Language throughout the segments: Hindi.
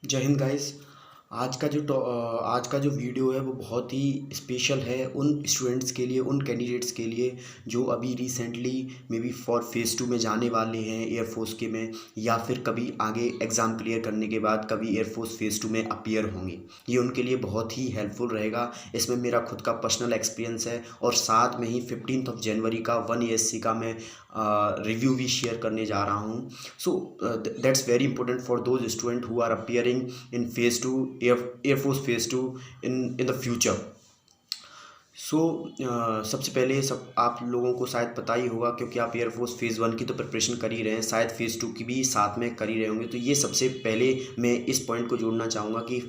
जय हिंद गाइस। आज का जो वीडियो है वो बहुत ही स्पेशल है उन स्टूडेंट्स के लिए, उन कैंडिडेट्स के लिए जो अभी recently may be for phase 2 में जाने वाले हैं एयरफोर्स के में, या फिर कभी आगे एग्ज़ाम क्लियर करने के बाद कभी एयरफोर्स फेज़ 2 में अपीयर होंगे। ये उनके लिए बहुत ही हेल्पफुल रहेगा। इसमें मेरा खुद का पर्सनल एक्सपीरियंस है और साथ में ही 15 जनवरी का 1 ESC का मैं रिव्यू भी शेयर करने जा रहा हूँ। So that's very important for those student who are appearing in phase 2 Air Force phase 2 in the future। सो सबसे पहले सब आप लोगों को शायद पता ही होगा, क्योंकि आप एयरफोर्स फेज़ 1 की तो प्रिपरेशन कर ही रहे हैं, शायद फेज़ 2 की भी साथ में कर ही रहे होंगे। तो ये सबसे पहले मैं इस पॉइंट को जोड़ना चाहूँगा कि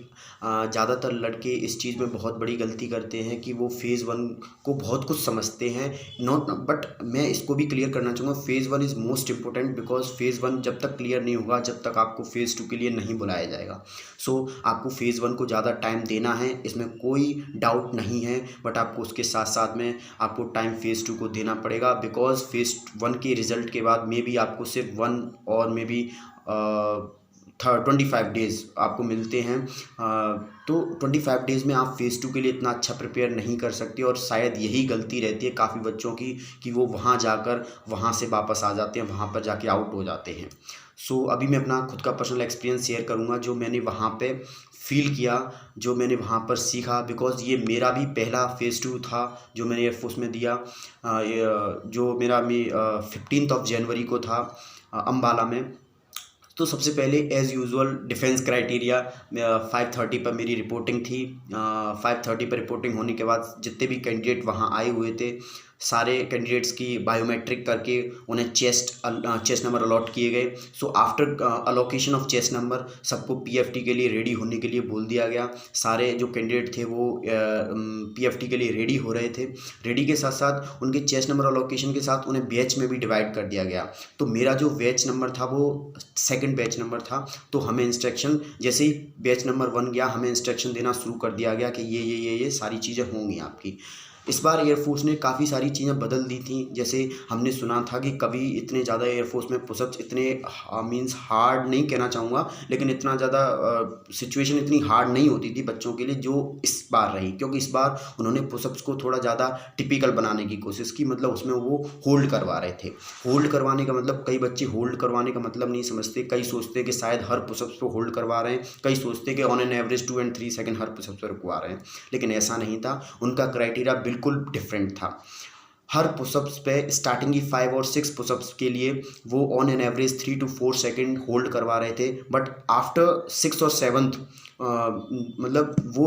ज़्यादातर लड़के इस चीज़ में बहुत बड़ी गलती करते हैं कि वो फेज़ 1 को बहुत कुछ समझते हैं, नॉट बट मैं इसको भी क्लियर करना चाहूँगा। Phase 1 is most important because phase 1 जब तक क्लियर नहीं होगा जब तक आपको फेज़ 2 के लिए नहीं बुलाया जाएगा। सो आपको फेज़ 1 को ज़्यादा टाइम देना है, इसमें कोई डाउट नहीं है, बट आपको उसके साथ साथ में आपको टाइम फेज़ 2 को देना पड़ेगा बिकॉज फेज़ 1 के रिज़ल्ट के बाद मे बी आपको सिर्फ 1 और मे बी 25 डेज़ आपको मिलते हैं। तो 25 डेज़ में आप फेज़ 2 के लिए इतना अच्छा प्रिपेयर नहीं कर सकते, और शायद यही गलती रहती है काफ़ी बच्चों की कि वो वहाँ जाकर वहाँ से वापस आ जाते हैं, वहाँ पर जाके आउट हो जाते हैं। सो अभी मैं अपना खुद का पर्सनल एक्सपीरियंस शेयर करूँगा जो मैंने वहाँ पे फ़ील किया, जो मैंने वहाँ पर सीखा, बिकॉज़ ये मेरा भी पहला फेज़ 2 था जो मैंने एयरफोर्स में दिया। जो मेरा 15 जनवरी को था अम्बाला में। तो सबसे पहले एज़ यूजुअल डिफेंस क्राइटेरिया 5:30 पर मेरी रिपोर्टिंग थी। 5:30 पर रिपोर्टिंग होने के बाद जितने भी कैंडिडेट वहाँ आए हुए थे, सारे कैंडिडेट्स की बायोमेट्रिक करके उन्हें चेस्ट नंबर अलॉट किए गए। So after allocation of chest number सबको पीएफटी के लिए रेडी होने के लिए बोल दिया गया। सारे जो कैंडिडेट थे वो पीएफटी के लिए रेडी हो रहे थे। रेडी के साथ साथ उनके चेस्ट नंबर अलोकेशन के साथ उन्हें बैच में भी डिवाइड कर दिया गया। तो मेरा जो बैच नंबर था वो सेकंड बैच नंबर था। तो हमें इंस्ट्रक्शन, जैसे ही बैच नंबर 1 गया, हमें इंस्ट्रक्शन देना शुरू कर दिया गया कि ये सारी चीज़ें होंगी आपकी। इस बार एयरफोर्स ने काफ़ी सारी चीज़ें बदल दी थी। जैसे हमने सुना था कि कभी इतने ज़्यादा एयरफोर्स में पुशअप्स इतने मीन्स हार्ड नहीं कहना चाहूँगा, लेकिन इतना ज़्यादा सिचुएशन इतनी हार्ड नहीं होती थी बच्चों के लिए जो इस बार रही, क्योंकि इस बार उन्होंने पुशअप्स को थोड़ा ज़्यादा टिपिकल बनाने की कोशिश की। मतलब उसमें वो होल्ड करवा रहे थे। होल्ड करवाने का मतलब, कई बच्चे होल्ड करवाने का मतलब नहीं समझते। कई सोचते हैं कि शायद हर पुशअप्स पे होल्ड करवा रहे हैं, कई सोचते हैं कि on an average 2 and 3 second her pushups पे रुकवा रहे हैं, लेकिन ऐसा नहीं था। उनका क्राइटेरिया बिल्कुल डिफरेंट था। हर पुशअप्स पे स्टार्टिंग की 5 और 6 पुशअप्स के लिए वो on an average 3 to 4 second hold करवा रहे थे, बट आफ्टर 6th और 7th मतलब वो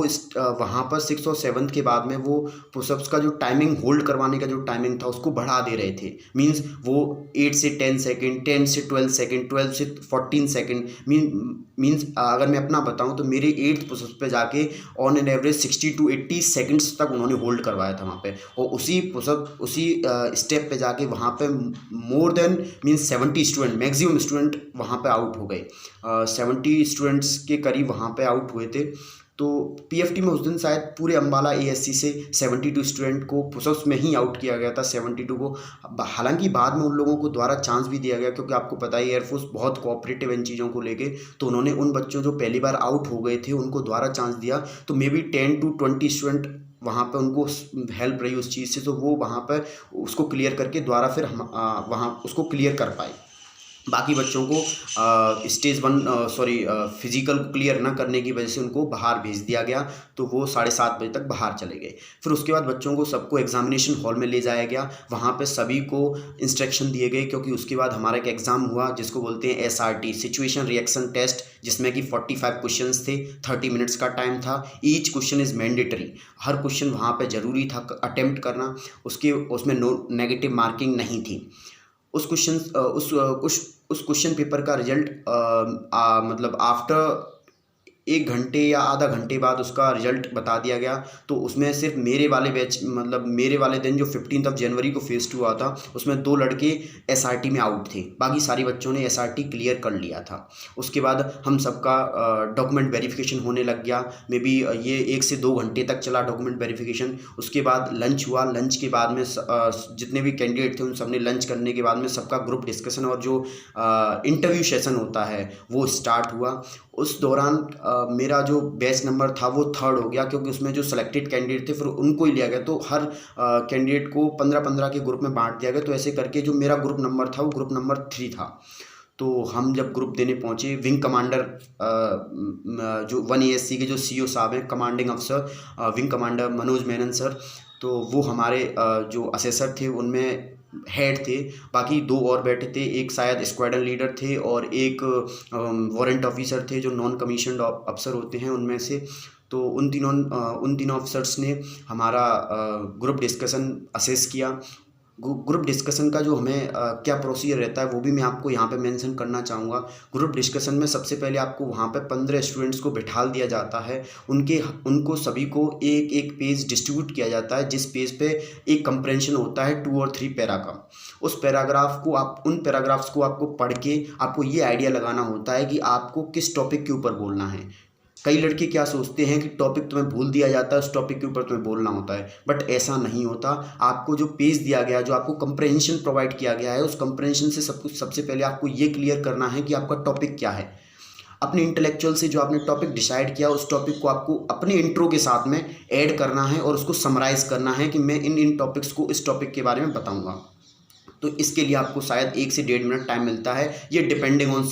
वहाँ पर 6th और 7th के बाद में वो पुशअप्स का जो टाइमिंग, होल्ड करवाने का जो टाइमिंग था उसको बढ़ा दे रहे थे। मींस वो 8 से 10 सेकंड, 10 से 12 सेकंड, 12 से 14 सेकंड। मींस अगर मैं अपना बताऊं तो मेरे 8th पुशअप्स पे जाके on an average 60 to 80 seconds तक उन्होंने होल्ड करवाया था वहाँ पे, और उसी पुशअप उसी स्टेप पे जाके वहाँ पे more than means 70 student, maximum student वहाँ पे आउट हो गए। 70 स्टूडेंट्स के करीब वहाँ पे आउट हुए थे। तो पीएफटी में उस दिन शायद पूरे अम्बाला एएससी से 72 स्टूडेंट को पुशअप्स में ही आउट किया गया था, 72 को। हालांकि बाद में उन लोगों को द्वारा चांस भी दिया गया, क्योंकि आपको पता है एयरफोर्स बहुत कोऑपरेटिव इन चीज़ों को लेके। तो उन्होंने उन बच्चों जो पहली बार आउट हो गए थे उनको द्वारा चांस दिया। तो मे बी 10 to 20 स्टूडेंट वहाँ पर उनको हेल्प रही उस चीज़ से, तो वो वहाँ पर उसको क्लियर करके दोबारा फिर हम वहाँ उसको क्लियर कर पाए। बाकी बच्चों को स्टेज 1 फिजिकल क्लियर ना करने की वजह से उनको बाहर भेज दिया गया। तो वो 7:30 बजे तक बाहर चले गए। फिर उसके बाद बच्चों को सबको एग्जामिनेशन हॉल में ले जाया गया। वहाँ पे सभी को इंस्ट्रक्शन दिए गए, क्योंकि उसके बाद हमारा एक एग्ज़ाम हुआ जिसको बोलते हैं SRT, सिचुएशन रिएक्शन टेस्ट, जिसमें कि 45 क्वेश्चंस थे, 30 मिनट्स का टाइम था। Each question is mandatory, her question वहाँ पर ज़रूरी था अटेम्प्ट करना। उसमें नो नेगेटिव मार्किंग नहीं थी। उस क्वेश्चन पेपर का रिजल्ट मतलब आफ्टर 1 घंटे या आधा घंटे बाद उसका रिजल्ट बता दिया गया। तो उसमें सिर्फ मेरे वाले बैच, मतलब मेरे वाले दिन जो 15 जनवरी को फेज़ 2 हुआ था, उसमें 2 लड़के SRT में आउट थे। बाकी सारी बच्चों ने SRT क्लियर कर लिया था। उसके बाद हम सबका डॉक्यूमेंट वेरिफिकेशन होने लग गया। मे बी ये 1 से 2 घंटे तक चला डॉक्यूमेंट वेरिफिकेशन। उसके बाद लंच हुआ। लंच के बाद में जितने भी कैंडिडेट थे उन सब ने लंच करने के बाद में सबका ग्रुप डिस्कशन और जो इंटरव्यू सेशन होता है वो स्टार्ट हुआ। उस दौरान मेरा जो बैच नंबर था वो 3rd हो गया, क्योंकि उसमें जो सेलेक्टेड कैंडिडेट थे फिर उनको ही लिया गया। तो हर कैंडिडेट को 15-15 के ग्रुप में बांट दिया गया। तो ऐसे करके जो मेरा ग्रुप नंबर था वो ग्रुप नंबर 3 था। तो हम जब ग्रुप देने पहुंचे, विंग कमांडर जो 1 ASC के जो CO साहब हैं, कमांडिंग अफसर wing commander Manoj Menon sir, तो वो हमारे जो असेसर थे उनमें हेड थे। बाकी 2 और बैठे थे, एक शायद स्क्वाड्रन लीडर थे और एक वारंट ऑफिसर थे जो नॉन कमीशन्ड अफसर होते हैं उनमें से। तो उन तीनों अफसर्स ने हमारा ग्रुप डिस्कशन असेस किया। ग्रुप डिस्कशन का जो हमें क्या प्रोसीजर रहता है वो भी मैं आपको यहाँ पे मेंशन करना चाहूँगा। ग्रुप डिस्कशन में सबसे पहले आपको वहाँ पे 15 स्टूडेंट्स को बिठाल दिया जाता है। उनको सभी को एक एक पेज डिस्ट्रीब्यूट किया जाता है, जिस पेज पे एक कंप्रेंशन होता है 2 और 3 पैरा का। उन पैराग्राफ्स को आपको पढ़ के आपको ये आइडिया लगाना होता है कि आपको किस टॉपिक के ऊपर बोलना है। कई लड़के क्या सोचते हैं कि टॉपिक तुम्हें भूल दिया जाता है, उस टॉपिक के ऊपर तुम्हें बोलना होता है, बट ऐसा नहीं होता। आपको जो पेज दिया गया, जो आपको कंप्रेहेंशन प्रोवाइड किया गया है, उस कंप्रेहेंशन से सबसे पहले आपको ये क्लियर करना है कि आपका टॉपिक क्या है। अपने इंटेलेक्चुअल से जो आपने टॉपिक डिसाइड किया, उस टॉपिक को आपको अपने इंट्रो के साथ में ऐड करना है और उसको समराइज़ करना है कि मैं इन टॉपिक्स को इस टॉपिक के बारे में बताऊँगा। तो इसके लिए आपको शायद 1 से 1.5 मिनट टाइम मिलता है। ये डिपेंडिंग ऑन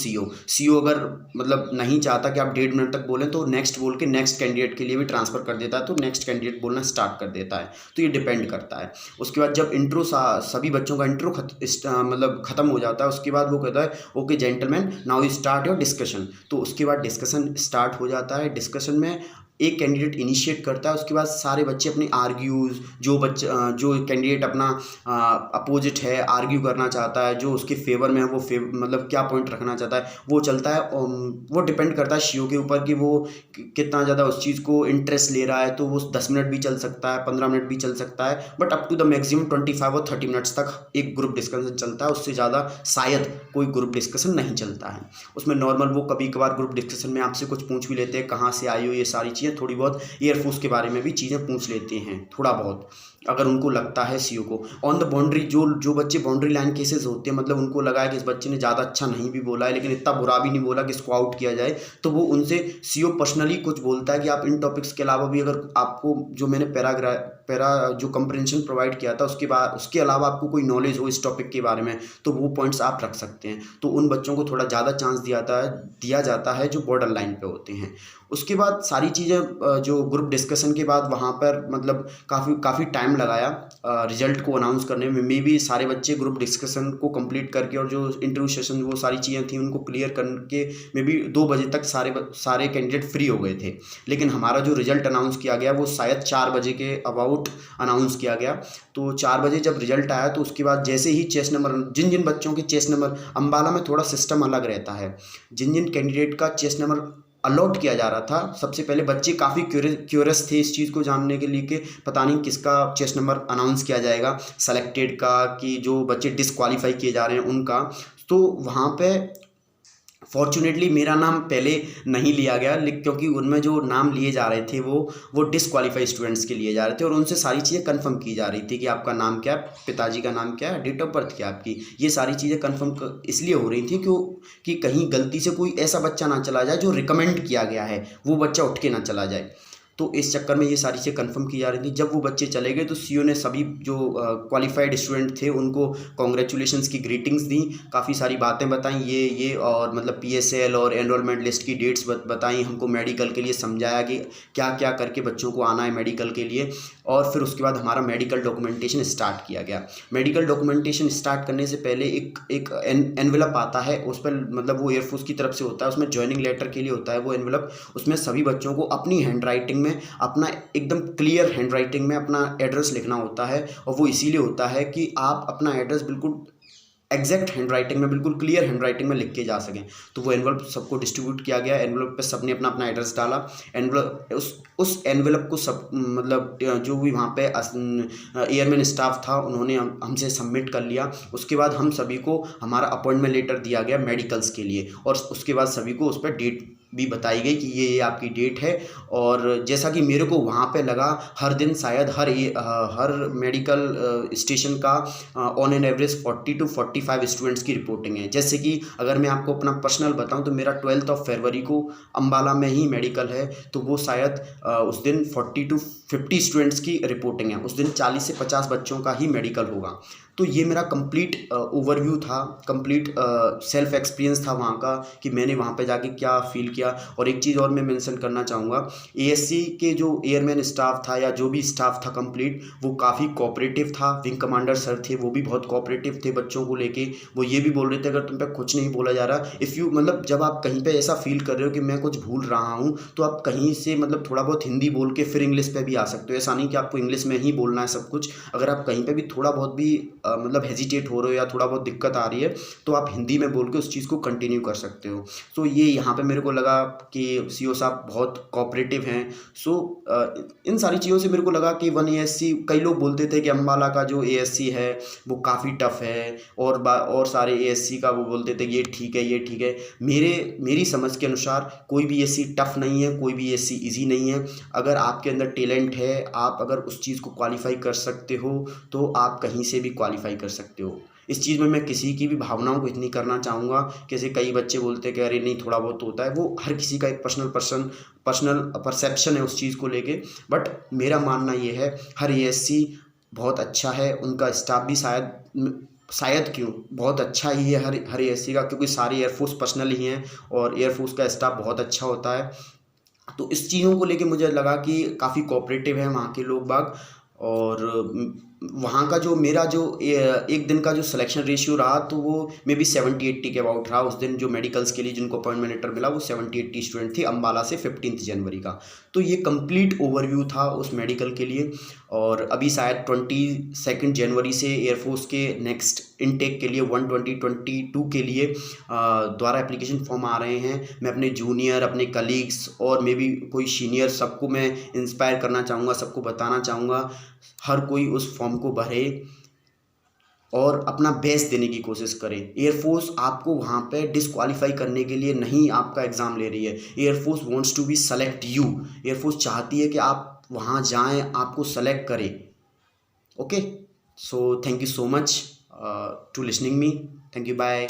CO अगर मतलब नहीं चाहता कि आप 1.5 मिनट तक बोलें तो नेक्स्ट बोल के नेक्स्ट कैंडिडेट के लिए भी ट्रांसफ़र कर देता है, तो नेक्स्ट कैंडिडेट बोलना स्टार्ट कर देता है। तो ये डिपेंड करता है। उसके बाद जब इंट्रो सभी बच्चों का इंट्रो मतलब ख़त्म हो जाता है, उसके बाद वो कहता है okay gentleman now you start your discussion. तो उसके बाद डिस्कशन स्टार्ट हो जाता है। डिस्कशन में एक कैंडिडेट इनिशिएट करता है, उसके बाद सारे बच्चे अपनी आर्ग्यूज़, जो कैंडिडेट अपना अपोजिट है आर्ग्यू करना चाहता है, जो उसके फेवर में है वो मतलब क्या पॉइंट रखना चाहता है वो चलता है। वो डिपेंड करता है CO के ऊपर कि वो कितना ज़्यादा उस चीज़ को इंटरेस्ट ले रहा है। तो वो 10 मिनट भी चल सकता है, 15 मिनट भी चल सकता है, but up to the maximum 25 और 30 मिनट्स तक एक ग्रुप डिस्कशन चलता है। उससे ज़्यादा शायद कोई ग्रुप डिस्कशन नहीं चलता है। उसमें नॉर्मल वो कभी कभार ग्रुप डिस्कशन में आपसे कुछ पूछ भी लेते हैं, कहाँ से आई हो, ये सारी चीज़ें, थोड़ी बहुत एयरफोर्स के बारे में भी चीज़ें पूछ लेते हैं थोड़ा बहुत, अगर उनको लगता है CO को। ऑन द बाउंड्री जो बच्चे बाउंड्री लाइन केसेस होते हैं, मतलब उनको लगा है कि इस बच्चे ने ज़्यादा अच्छा नहीं भी बोला है लेकिन इतना बुरा भी नहीं बोला कि इसको आउट किया जाए, तो वो उनसे CO पर्सनली कुछ बोलता है कि आप इन टॉपिक्स के अलावा भी, अगर आपको जो मैंने पैरा जो कंप्रेंशन प्रोवाइड किया था उसके अलावा आपको कोई नॉलेज हो इस टॉपिक के बारे में, तो वो पॉइंट्स आप रख सकते हैं। तो उन बच्चों को थोड़ा ज़्यादा चांस दिया जाता है जो बॉर्डर लाइन पे होते हैं। उसके बाद सारी चीज़ें जो ग्रुप डिस्कशन के बाद वहाँ पर मतलब काफ़ी टाइम लगाया रिजल्ट को अनाउंस करने में। मे बी सारे बच्चे ग्रुप डिस्कशन को कंप्लीट करके और जो इंटरव्यू सेशन वो सारी चीज़ें थी उनको क्लियर करके मे बी 2 बजे तक सारे कैंडिडेट फ्री हो गए थे। लेकिन हमारा जो रिजल्ट अनाउंस किया गया वो शायद 4 बजे के अबाउट अनाउंस किया गया। तो 4 बजे जब रिजल्ट आया तो उसके बाद जैसे ही चेस नंबर, जिन बच्चों के चेस नंबर, अम्बाला में थोड़ा सिस्टम अलग रहता है, जिन कैंडिडेट का चेस नंबर अलॉट किया जा रहा था, सबसे पहले बच्चे काफ़ी क्यूरियस थे इस चीज़ को जानने के लिए कि पता नहीं किसका चेस नंबर अनाउंस किया जाएगा, सेलेक्टेड का कि जो बच्चे डिसक्वालीफाई किए जा रहे हैं उनका। तो वहाँ पे फॉर्चुनेटली मेरा नाम पहले नहीं लिया गया, क्योंकि उनमें जो नाम लिए जा रहे थे वो डिसक्वालीफाई स्टूडेंट्स के लिए जा रहे थे और उनसे सारी चीज़ें कंफर्म की जा रही थी कि आपका नाम क्या है, पिताजी का नाम क्या है, डेट ऑफ बर्थ क्या है आपकी। ये सारी चीज़ें कंफर्म इसलिए हो रही थी कि कहीं गलती से कोई ऐसा बच्चा ना चला जाए जो रिकमेंड किया गया है, वो बच्चा उठ के ना चला जाए। तो इस चक्कर में ये सारी चीज़ें कंफर्म की जा रही थी। जब वो बच्चे चले गए तो CO ने सभी जो क्वालिफाइड स्टूडेंट थे उनको कॉन्ग्रेचुलेशंस की ग्रीटिंग्स दी, काफ़ी सारी बातें बताई ये और मतलब PSL और एनरोलमेंट लिस्ट की डेट्स बताई, हमको मेडिकल के लिए समझाया कि क्या क्या करके बच्चों को आना है मेडिकल के लिए। और फिर उसके बाद हमारा मेडिकल डॉक्यूमेंटेशन स्टार्ट किया गया। मेडिकल डॉक्यूमेंटेशन स्टार्ट करने से पहले एक एनवेलप आता है, उस पर मतलब वो एयरफोर्स की तरफ से होता है, उसमें ज्वाइनिंग लेटर के लिए होता है वो एनवेलप। उसमें सभी बच्चों को अपनी हैंड राइटिंग में अपना एकदम क्लियर हैंड राइटिंग में अपना एड्रेस लिखना होता है। और वो इसीलिए होता है कि आप अपना एड्रेस बिल्कुल एग्जैक्ट हैंड राइटिंग में, बिल्कुल क्लियर हैंड राइटिंग में लिख के जा सकें। तो वो एनवलप सबको डिस्ट्रीब्यूट किया गया। एनवलप पे सबने अपना अपना एड्रेस डाला। एनवलप उस एनवलप को सब मतलब जो भी वहाँ पे एयरमैन स्टाफ था उन्होंने हमसे सबमिट कर लिया। उसके बाद हम सभी को हमारा अपॉइंटमेंट लेटर दिया गया मेडिकल्स के लिए और उसके बाद सभी को उस पर डेट भी बताई गई कि ये आपकी डेट है। और जैसा कि मेरे को वहाँ पे लगा, हर दिन शायद हर मेडिकल स्टेशन का on an average 40 to 45 students की रिपोर्टिंग है। जैसे कि अगर मैं आपको अपना पर्सनल बताऊं तो मेरा 12 फरवरी को अम्बाला में ही मेडिकल है, तो वो शायद उस दिन 40 to 50 स्टूडेंट्स की रिपोर्टिंग है। उस दिन 40 से 50 बच्चों का ही मेडिकल होगा। तो ये मेरा कंप्लीट ओवरव्यू था, कंप्लीट सेल्फ एक्सपीरियंस था वहाँ का, कि मैंने वहाँ पे जाके क्या फ़ील किया। और एक चीज़ और मैं मेंशन करना चाहूँगा, एएससी के जो एयरमैन स्टाफ था या जो भी स्टाफ था कंप्लीट, वो काफ़ी कोऑपरेटिव था। विंग कमांडर सर थे, वो भी बहुत कोऑपरेटिव थे बच्चों को लेके। वो ये भी बोल रहे थे, अगर तुम पे कुछ नहीं बोला जा रहा, इफ़ यू मतलब जब आप कहीं पे ऐसा फील कर रहे हो कि मैं कुछ भूल रहा हूँ, तो आप कहीं से मतलब थोड़ा बहुत हिंदी बोल के फिर इंग्लिश पे भी आ सकते हो। ऐसा नहीं कि आपको इंग्लिश में ही बोलना है सब कुछ। अगर आप कहीं पे भी थोड़ा बहुत भी मतलब हेजिटेट हो रहे हो या थोड़ा बहुत दिक्कत आ रही है, तो आप हिंदी में बोल के उस चीज़ को कंटिन्यू कर सकते हो। सो ये यहाँ पे मेरे को लगा कि सीओ साहब बहुत कोऑपरेटिव हैं। सो इन सारी चीज़ों से मेरे को लगा कि वन एएससी, कई लोग बोलते थे कि अम्बाला का जो एएससी है वो काफ़ी टफ है, और सारे एएससी का वो बोलते थे ये ठीक है, ये ठीक है। मेरी समझ के अनुसार कोई भी एएससी टफ नहीं है, कोई भी एएससी ईजी नहीं है। अगर आपके अंदर टैलेंट है, आप अगर उस चीज़ को क्वालिफाई कर सकते हो, तो आप कहीं से भी क्वालिफाई कर सकते हो। इस चीज़ में मैं किसी की भी भावनाओं को इतनी करना चाहूँगा, जैसे कई बच्चे बोलते हैं कि अरे नहीं थोड़ा बहुत होता है, वो हर किसी का एक पर्सनल परसेप्शन है उस चीज़ को लेके। बट मेरा मानना ये है, हर एएससी बहुत अच्छा है, उनका स्टाफ भी शायद क्यों बहुत अच्छा ही है हर एएससी का, क्योंकि सारे एयरफोर्स पर्सनल ही हैं और एयरफोर्स का स्टाफ बहुत अच्छा होता है। तो इस चीज़ों को लेके मुझे लगा कि काफ़ी कोऑपरेटिव है वहाँ के लोग बाग। और वहाँ का जो मेरा जो एक दिन का जो सिलेक्शन रेशियो रहा, तो वो मे बी 70-80 के अबाउट रहा। उस दिन जो मेडिकल्स के लिए जिनको अपॉइंटमेंट लेटर मिला, वो 70-80 स्टूडेंट थी अम्बाला से 15 जनवरी का। तो ये कंप्लीट ओवरव्यू था उस मेडिकल के लिए। और अभी शायद 22 जनवरी से एयरफोर्स के नेक्स्ट इनटेक के लिए 120-22 के लिए द्वारा एप्लीकेशन फॉर्म आ रहे हैं। मैं अपने जूनियर, अपने कलीग्स और मे बी कोई सीनियर, सबको मैं इंस्पायर करना चाहूँगा, सबको बताना चाहूँगा, हर कोई उस फॉर्म को भरे और अपना बेस्ट देने की कोशिश करें। एयरफोर्स आपको वहाँ पे डिसक्वालीफाई करने के लिए नहीं आपका एग्ज़ाम ले रही है। Air force wants to be select you. Air force चाहती है कि आप वहाँ जाएं, आपको सेलेक्ट करें। Okay, so thank you so much to listening me. Thank you, bye.